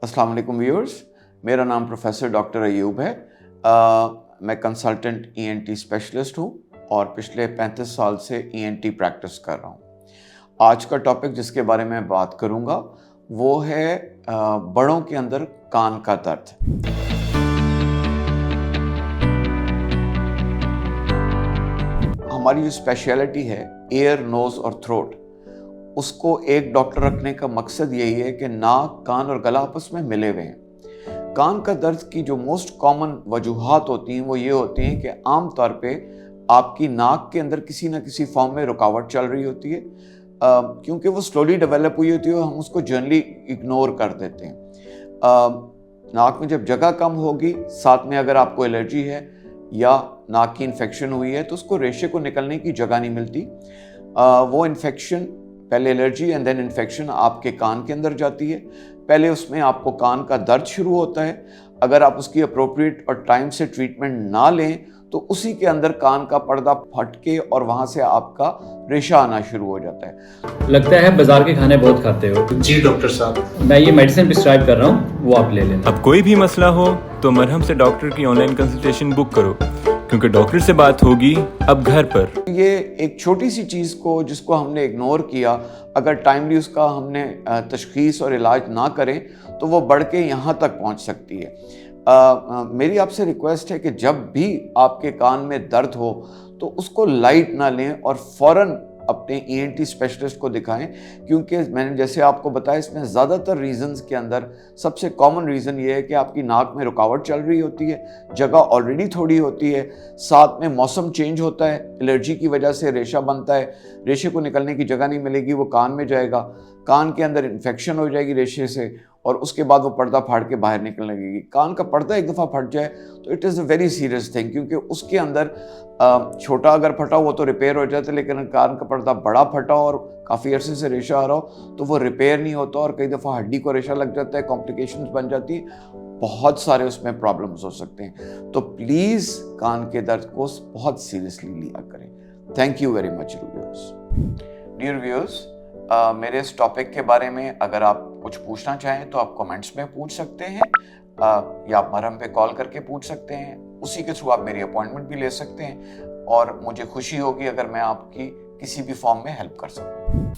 अस्सलाम वालेकुम व्यूअर्स, मेरा नाम प्रोफेसर डॉक्टर अयूब है। मैं कंसल्टेंट ईएनटी स्पेशलिस्ट हूँ और पिछले 35 साल से ईएनटी प्रैक्टिस कर रहा हूँ। आज का टॉपिक जिसके बारे में बात करूँगा वो है बड़ों के अंदर कान का दर्द। हमारी जो स्पेशलिटी है ईयर, नोज़ और थ्रोट, उसको एक डॉक्टर रखने का मकसद यही है कि नाक, कान और गला आपस में मिले हुए हैं। कान का दर्द की जो मोस्ट कॉमन वजूहात होती हैं वो ये होती हैं कि आम तौर पे आपकी नाक के अंदर किसी ना किसी फॉर्म में रुकावट चल रही होती है, क्योंकि वो स्लोली डेवलप हुई होती है और हम उसको जनरली इग्नोर कर देते हैं। नाक में जब जगह कम होगी, साथ में अगर आपको एलर्जी है या नाक की इन्फेक्शन हुई है तो उसको रेशे को निकलने की जगह नहीं मिलती। वो इन्फेक्शन, पहले एलर्जी एंड देन इन्फेक्शन आपके कान के अंदर जाती है। पहले उसमें आपको कान का दर्द शुरू होता है। अगर आप उसकी अप्रोप्रिएट और टाइम से ट्रीटमेंट ना लें तो उसी के अंदर कान का पर्दा फट के और वहाँ से आपका रेशा आना शुरू हो जाता है। लगता है बाजार के खाने बहुत खाते हो। जी डॉक्टर साहब, मैं ये मेडिसिन प्रिस्क्राइब कर रहा हूँ, वो आप ले लेना। अब कोई भी मसला हो तो मरहम से डॉक्टर की ऑनलाइन कंसल्टेशन बुक करो, क्योंकि डॉक्टर से बात होगी अब घर पर। ये एक छोटी सी चीज़ को जिसको हमने इग्नोर किया, अगर टाइमली उसका हमने तशखीस और इलाज ना करें तो वो बढ़ के यहाँ तक पहुँच सकती है। मेरी आपसे रिक्वेस्ट है कि जब भी आपके कान में दर्द हो तो उसको लाइट ना लें और फ़ौरन अपने ईएनटी स्पेशलिस्ट को दिखाएं, क्योंकि मैंने जैसे आपको बताया इसमें ज़्यादातर रीज़न्स के अंदर सबसे कॉमन रीज़न ये है कि आपकी नाक में रुकावट चल रही होती है, जगह ऑलरेडी थोड़ी होती है, साथ में मौसम चेंज होता है, एलर्जी की वजह से रेशा बनता है, रेशे को निकलने की जगह नहीं मिलेगी, वो कान में जाएगा, कान के अंदर इन्फेक्शन हो जाएगी रेशे से और उसके बाद वो पर्दा फाड़ के बाहर निकलने लगेगी। कान का पर्दा एक दफ़ा फट जाए तो it is a very serious thing, क्योंकि उसके अंदर छोटा अगर फटा हो तो रिपेयर हो जाता है, लेकिन कान का पर्दा बड़ा फटा और काफ़ी अरसे से रेशा आ रहा हो तो वो रिपेयर नहीं होता और कई दफ़ा हड्डी को रेशा लग जाता है, कॉम्प्लिकेशंस बन जाती है, बहुत सारे उसमें प्रॉब्लम्स हो सकते हैं। तो प्लीज़ कान के दर्द को बहुत सीरियसली लिया करें। Thank you very much viewers. Dear viewers, मेरे इस टॉपिक के बारे में अगर आप कुछ पूछना चाहें तो आप कमेंट्स में पूछ सकते हैं, या आप मरहम पे कॉल करके पूछ सकते हैं। उसी के थ्रू आप मेरी अपॉइंटमेंट भी ले सकते हैं और मुझे खुशी होगी अगर मैं आपकी किसी भी फॉर्म में हेल्प कर सकूं।